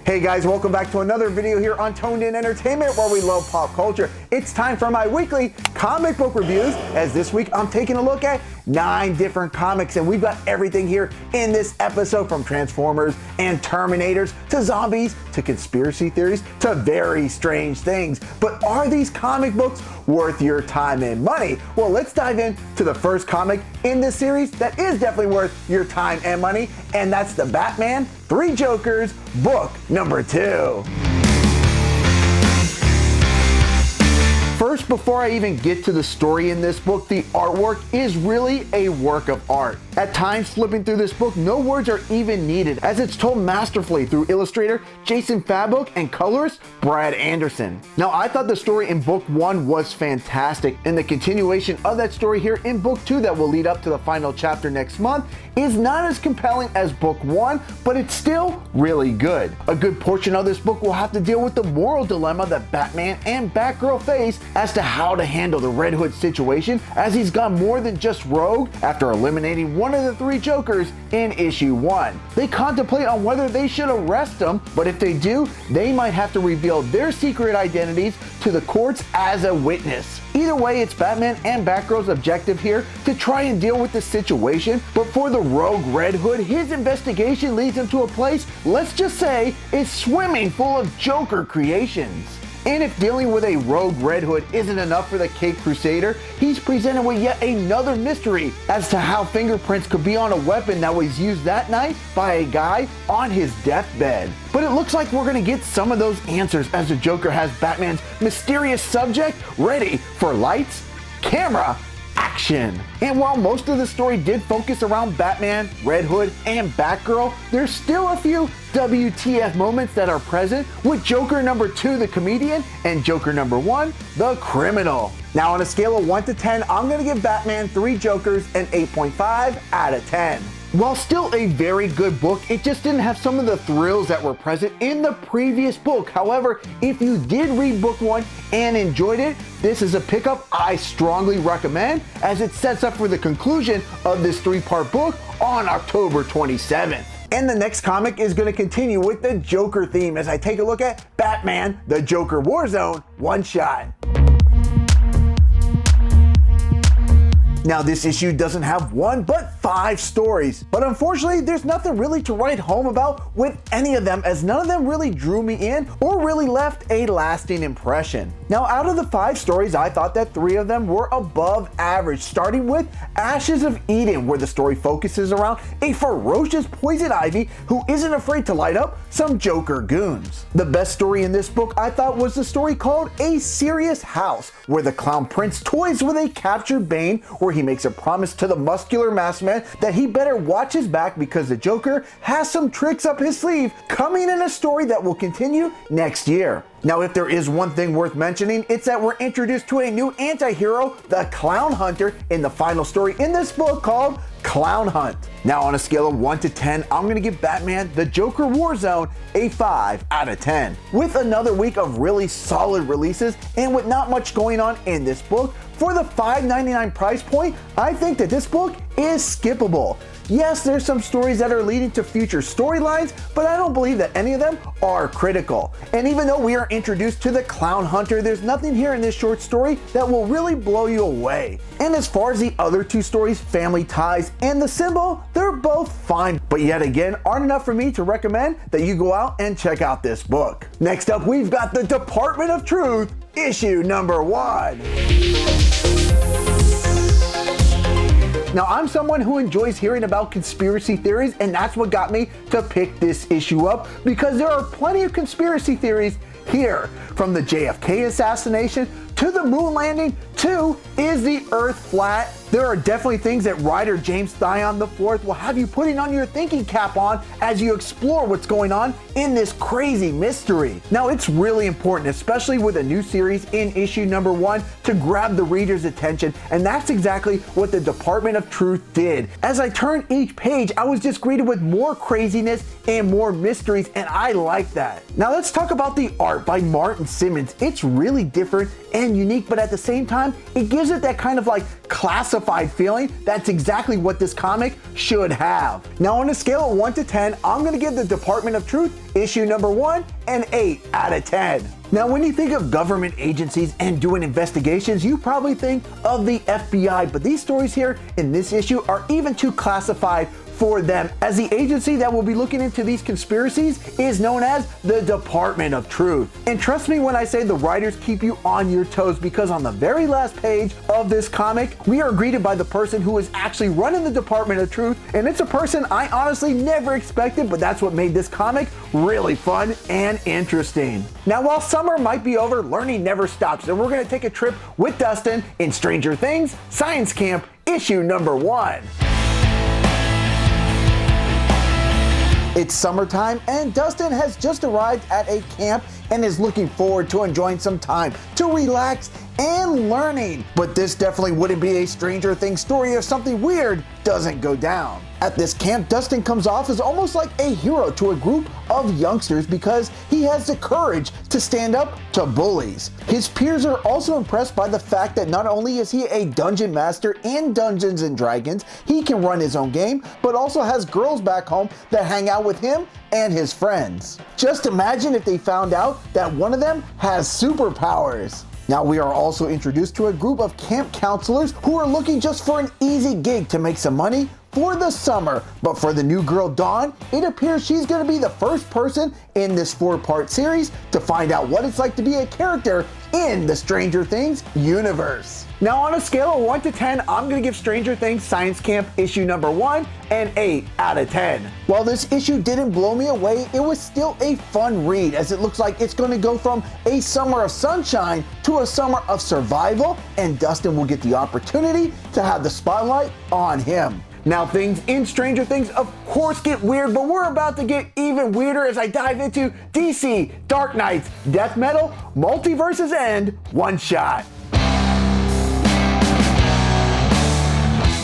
Hey guys, welcome back to another video here on Toned In Entertainment, where we love pop culture. It's time for my weekly comic book reviews, as this week I'm taking a look at 9 different comics, and we've got everything here in this episode, from Transformers and Terminators to zombies to conspiracy theories to very strange things. But are these comic books worth your time and money? Well, let's dive into the first comic in this series that is definitely worth your time and money, and that's the Batman 3 Jokers book number 2. First, before I even get to the story in this book, the artwork is really a work of art. At times, flipping through this book, no words are even needed, as it's told masterfully through illustrator Jason Fabok and colorist Brad Anderson. Now, I thought the story in book 1 was fantastic, and the continuation of that story here in book 2 that will lead up to the final chapter next month is not as compelling as book 1, but it's still really good. A good portion of this book will have to deal with the moral dilemma that Batman and Batgirl face as to how to handle the Red Hood situation, as he's gone more than just rogue after eliminating one of the 3 Jokers in issue 1. They contemplate on whether they should arrest him, but if they do, they might have to reveal their secret identities to the courts as a witness. Either way, it's Batman and Batgirl's objective here to try and deal with the situation, but for the rogue Red Hood, his investigation leads him to a place, let's just say, is swimming full of Joker creations. And if dealing with a rogue Red Hood isn't enough for the Caped Crusader, he's presented with yet another mystery as to how fingerprints could be on a weapon that was used that night by a guy on his deathbed. But it looks like we're gonna get some of those answers, as the Joker has Batman's mysterious subject ready for lights, camera, action. And while most of the story did focus around Batman, Red Hood, and Batgirl, there's still a few WTF moments that are present with Joker number 2, the comedian, and Joker number 1, the criminal. Now, on a scale of 1 to 10, I'm gonna give Batman 3 Jokers an 8.5 out of 10. While still a very good book, it just didn't have some of the thrills that were present in the previous book. However, if you did read book 1 and enjoyed it, this is a pickup I strongly recommend, as it sets up for the conclusion of this 3-part book on October 27th. And the next comic is going to continue with the Joker theme, as I take a look at Batman The Joker Warzone one-shot. Now, this issue doesn't have 1 but 5 stories, but unfortunately there's nothing really to write home about with any of them, as none of them really drew me in or really left a lasting impression. Now, out of the 5 stories, I thought that 3 of them were above average, starting with Ashes of Eden, where the story focuses around a ferocious poison ivy who isn't afraid to light up some Joker goons. The best story in this book, I thought, was the story called A Serious House, where the Clown Prince toys with a captured Bane, where he makes a promise to the muscular masked man that he better watch his back because the Joker has some tricks up his sleeve coming in a story that will continue next year. Now, if there is one thing worth mentioning, it's that we're introduced to a new anti-hero, the Clown Hunter, in the final story in this book called Clown Hunt. Now, on a scale of 1 to 10, I'm gonna give Batman The Joker Warzone a 5 out of 10. With another week of really solid releases and with not much going on in this book, for the $5.99 price point, I think that this book is skippable. Yes, there's some stories that are leading to future storylines, but I don't believe that any of them are critical. And even though we are introduced to the Clown Hunter, there's nothing here in this short story that will really blow you away. And as far as the other 2 stories, Family Ties and The Symbol, they're both fine, but yet again aren't enough for me to recommend that you go out and check out this book. Next up, we've got the Department of Truth, issue number 1. Now, I'm someone who enjoys hearing about conspiracy theories, and that's what got me to pick this issue up, because there are plenty of conspiracy theories here, from the JFK assassination to the moon landing to is the Earth flat. There are definitely things that writer James Thion IV will have you putting on your thinking cap on as you explore what's going on in this crazy mystery. Now, it's really important, especially with a new series in issue number 1, to grab the reader's attention, and that's exactly what the Department of Truth did. As I turned each page, I was just greeted with more craziness and more mysteries, and I like that. Now, let's talk about the art by Martin Simmons. It's really different and unique, but at the same time, fun, it gives it that kind of like classified feeling. That's exactly what this comic should have. Now on a scale of 1 to 10, I'm gonna give the Department of Truth issue number 1 an 8 out of 10. Now when you think of government agencies and doing investigations, you probably think of the FBI, but these stories here in this issue are even too classified for them, as the agency that will be looking into these conspiracies is known as the Department of Truth. And trust me when I say the writers keep you on your toes, because on the very last page of this comic, we are greeted by the person who is actually running the Department of Truth, and it's a person I honestly never expected, but that's what made this comic really fun and interesting. Now while summer might be over, learning never stops, and we're going to take a trip with Dustin in Stranger Things Science Camp issue number 1. It's summertime and Dustin has just arrived at a camp and is looking forward to enjoying some time to relax and learning. But this definitely wouldn't be a Stranger Things story if something weird doesn't go down. At this camp, Dustin comes off as almost like a hero to a group of youngsters because he has the courage to stand up to bullies. His peers are also impressed by the fact that not only is he a dungeon master in Dungeons and Dragons, he can run his own game, but also has girls back home that hang out with him and his friends. Just imagine if they found out that one of them has superpowers. Now we are also introduced to a group of camp counselors who are looking just for an easy gig to make some money for the summer. But for the new girl Dawn, it appears she's going to be the first person in this 4-part series to find out what it's like to be a character in the Stranger Things universe. Now on a scale of 1 to 10, I'm going to give Stranger Things Science Camp issue number 1 an 8 out of 10. While this issue didn't blow me away, it was still a fun read, as it looks like it's going to go from a summer of sunshine to a summer of survival, and Dustin will get the opportunity to have the spotlight on him. Now things in Stranger Things of course get weird, but we're about to get even weirder as I dive into DC Dark Knight's Death Metal Multiverse's End one-shot.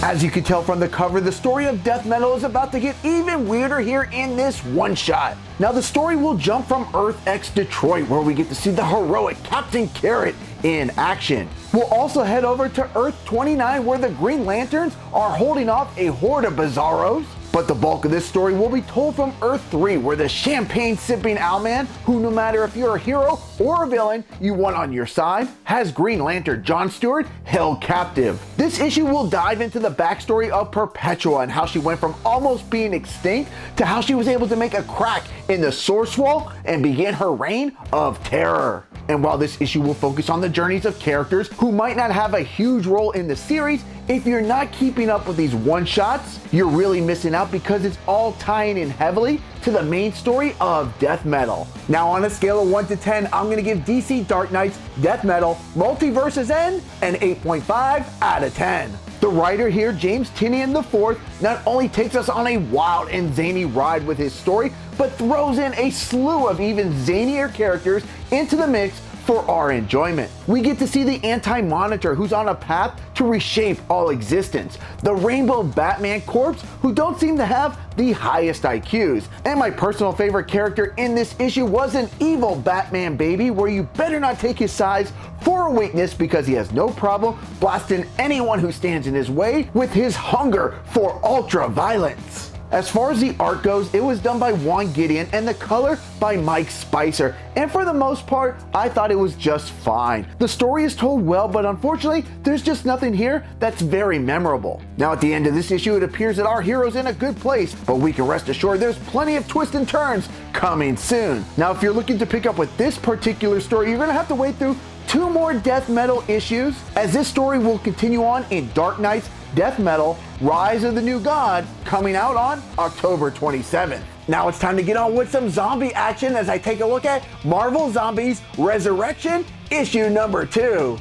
As you can tell from the cover, the story of Death Metal is about to get even weirder here in this one-shot. Now the story will jump from Earth X Detroit, where we get to see the heroic Captain Carrot in action. We'll also head over to Earth 29, where the Green Lanterns are holding off a horde of Bizarros. But the bulk of this story will be told from Earth 3, where the champagne-sipping Owlman, who no matter if you're a hero or a villain you want on your side, has Green Lantern John Stewart held captive. This issue will dive into the backstory of Perpetua and how she went from almost being extinct to how she was able to make a crack in the source wall and begin her reign of terror. And while this issue will focus on the journeys of characters who might not have a huge role in the series, if you're not keeping up with these one-shots, you're really missing out because it's all tying in heavily to the main story of Death Metal. Now on a scale of 1 to 10, I'm going to give DC Dark Knight's Death Metal Multiverse's End an 8.5 out of 10. The writer here, James Tynion IV, not only takes us on a wild and zany ride with his story, but throws in a slew of even zanier characters into the mix for our enjoyment. We get to see the Anti-Monitor, who's on a path to reshape all existence, the Rainbow Batman Corps, who don't seem to have the highest IQs, and my personal favorite character in this issue was an evil Batman baby, where you better not take his size for a weakness because he has no problem blasting anyone who stands in his way with his hunger for ultra violence. As far as the art goes, it was done by Juan Gideon and the color by Mike Spicer, and for the most part, I thought it was just fine. The story is told well, but unfortunately, there's just nothing here that's very memorable. Now at the end of this issue, it appears that our hero's in a good place, but we can rest assured there's plenty of twists and turns coming soon. Now if you're looking to pick up with this particular story, you're gonna have to wait through 2 more Death Metal issues, as this story will continue on in Dark Knight's Death Metal Rise of the New God, coming out on October 27th. Now it's time to get on with some zombie action as I take a look at Marvel Zombies Resurrection issue number 2.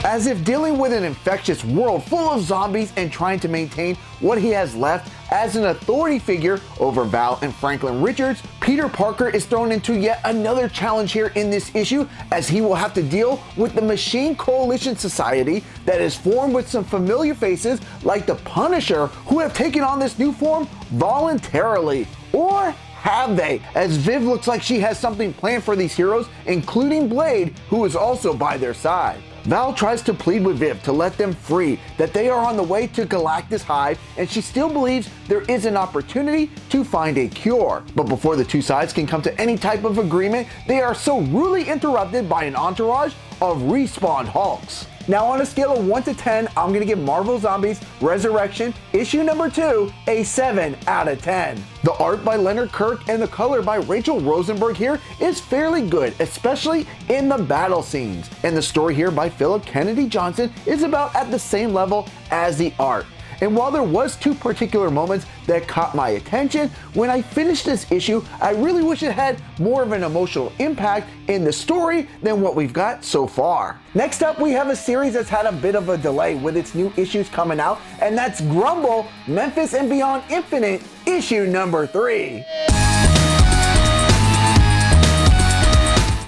As if dealing with an infectious world full of zombies and trying to maintain what he has left as an authority figure over Val and Franklin Richards, Peter Parker is thrown into yet another challenge here in this issue, as he will have to deal with the Machine Coalition Society that is formed with some familiar faces like the Punisher, who have taken on this new form voluntarily. Or have they? As Viv looks like she has something planned for these heroes, including Blade, who is also by their side. Val tries to plead with Viv to let them free, that they are on the way to Galactus Hive, and she still believes there is an opportunity to find a cure. But before the two sides can come to any type of agreement, they are so rudely interrupted by an entourage of respawned Hulks. Now on a scale of 1 to 10, I'm gonna give Marvel Zombies Resurrection issue number 2 a 7 out of 10. The art by Leonard Kirk and the color by Rachel Rosenberg here is fairly good, especially in the battle scenes. And the story here by Philip Kennedy Johnson is about at the same level as the art. And while there was 2 particular moments that caught my attention, when I finished this issue, I really wish it had more of an emotional impact in the story than what we've got so far. Next up, we have a series that's had a bit of a delay with its new issues coming out, and that's Grumble Memphis and Beyond Infinite issue number 3.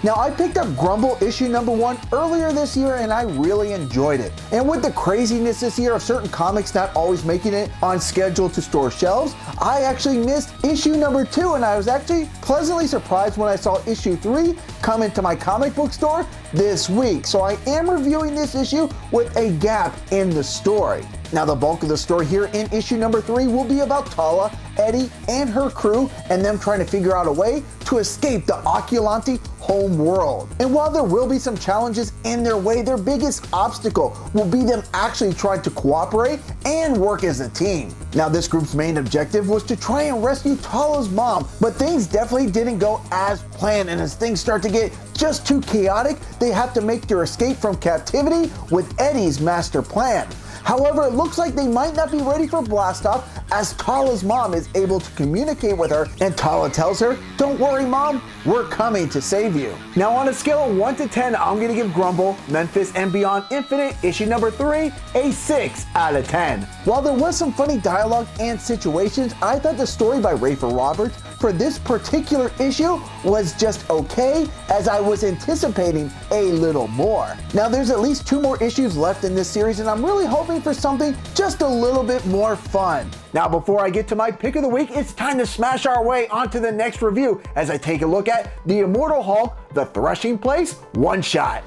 Now, I picked up Grumble issue number 1 earlier this year and I really enjoyed it. And with the craziness this year of certain comics not always making it on schedule to store shelves, I actually missed issue number 2 and I was actually pleasantly surprised when I saw issue 3 come into my comic book store this week. So I am reviewing this issue with a gap in the story. Now, the bulk of the story here in issue number 3 will be about Tala, Eddie, and her crew, and them trying to figure out a way to escape the Occulanti Homeworld. And while there will be some challenges in their way, their biggest obstacle will be them actually trying to cooperate and work as a team. Now, this group's main objective was to try and rescue Tala's mom, but things definitely didn't go as planned, and as things start to get just too chaotic, they have to make their escape from captivity with Eddie's master plan. However, it looks like they might not be ready for Blastoff, as Tala's mom is able to communicate with her, and Tala tells her, "Don't worry, Mom, we're coming to save you." Now, on a scale of 1 to 10, I'm gonna give Grumble Memphis and Beyond Infinite issue number 3 a 6 out of 10. While there was some funny dialogue and situations, I thought the story by Rafer Roberts for this particular issue was just okay, as I was anticipating a little more. Now, there's at least 2 more issues left in this series, and I'm really hoping for something just a little bit more fun. Now, before I get to my pick of the week, it's time to smash our way onto the next review as I take a look at the Immortal Hulk, The Threshing Place one-shot.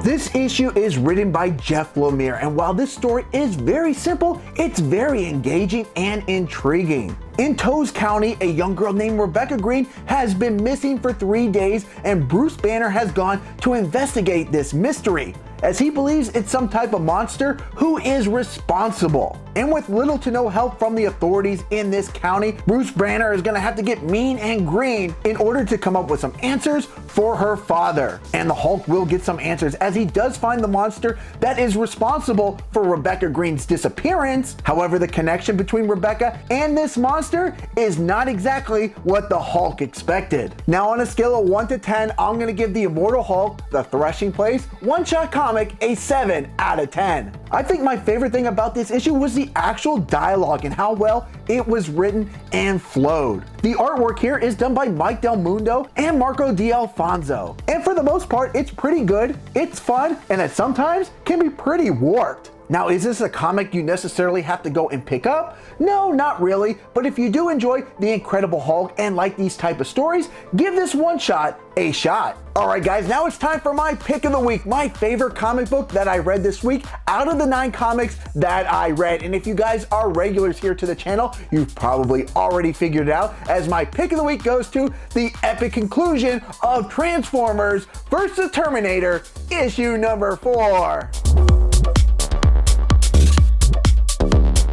This issue is written by Jeff Lemire, and while this story is very simple, it's very engaging and intriguing. In Toes County, a young girl named Rebecca Green has been missing for 3 days, and Bruce Banner has gone to investigate this mystery, as he believes it's some type of monster who is responsible. And with little to no help from the authorities in this county, Bruce Banner is gonna have to get mean and green in order to come up with some answers for her father. And the Hulk will get some answers, as he does find the monster that is responsible for Rebecca Green's disappearance. However, the connection between Rebecca and this monster is not exactly what the Hulk expected. Now, on a scale of 1 to 10, I'm gonna give the Immortal Hulk, The Threshing Place one-shot comic a 7 out of 10. I think my favorite thing about this issue was the actual dialogue and how well it was written and flowed. The artwork here is done by Mike Del Mundo and Marco D'Alfonso. And for the most part, it's pretty good, it's fun, and at sometimes can be pretty warped. Now, is this a comic you necessarily have to go and pick up? No, not really, but if you do enjoy The Incredible Hulk and like these type of stories, give this one shot a shot. Alright guys, now it's time for my pick of the week, my favorite comic book that I read this week out of the 9 comics that I read. And if you guys are regulars here to the channel, you've probably already figured it out, as my pick of the week goes to the epic conclusion of Transformers vs. Terminator issue number 4.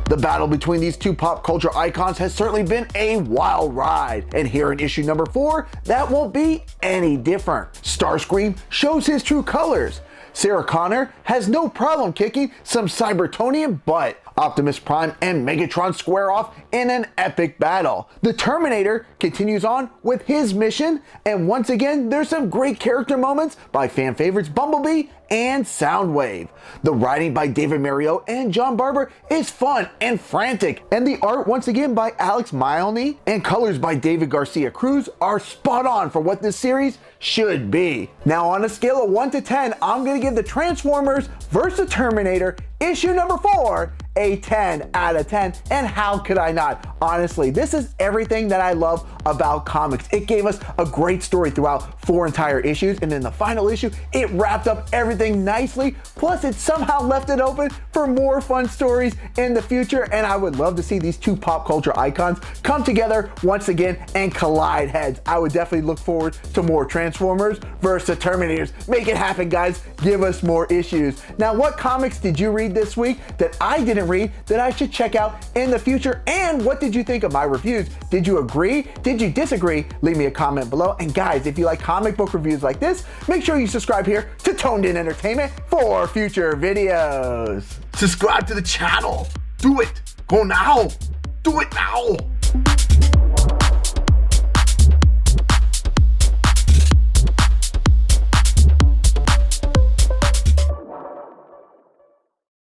The battle between these 2 pop culture icons has certainly been a wild ride, and here in issue number 4, that won't be any different. Starscream shows his true colors. Sarah Connor has no problem kicking some Cybertonian butt. Optimus Prime and Megatron square off in an epic battle. The Terminator continues on with his mission, and once again, there's some great character moments by fan favorites Bumblebee and Soundwave. The writing by David Mariotte and John Barber is fun and frantic, and the art once again by Alex Milne and colors by David Garcia Cruz are spot on for what this series should be. Now, on a scale of 1 to 10, I'm gonna give the Transformers vs. Terminator issue number 4 a 10 out of 10, and how could I not? Honestly, this is everything that I love about comics. It gave us a great story throughout 4 entire issues, and in the final issue, it wrapped up everything nicely, plus it somehow left it open for more fun stories in the future, and I would love to see these two pop culture icons come together once again and collide heads. I would definitely look forward to more Transformers versus the Terminators. Make it happen, guys. Give us more issues. Now, what comics did you read this week that I didn't read that I should check out in the future? And what did you think of my reviews? Did you agree? Did you disagree? Leave me a comment below. And guys, if you like comic book reviews like this, make sure you subscribe here to Toned In Entertainment for future videos. Subscribe to the channel. Do it. Go now. Do it now.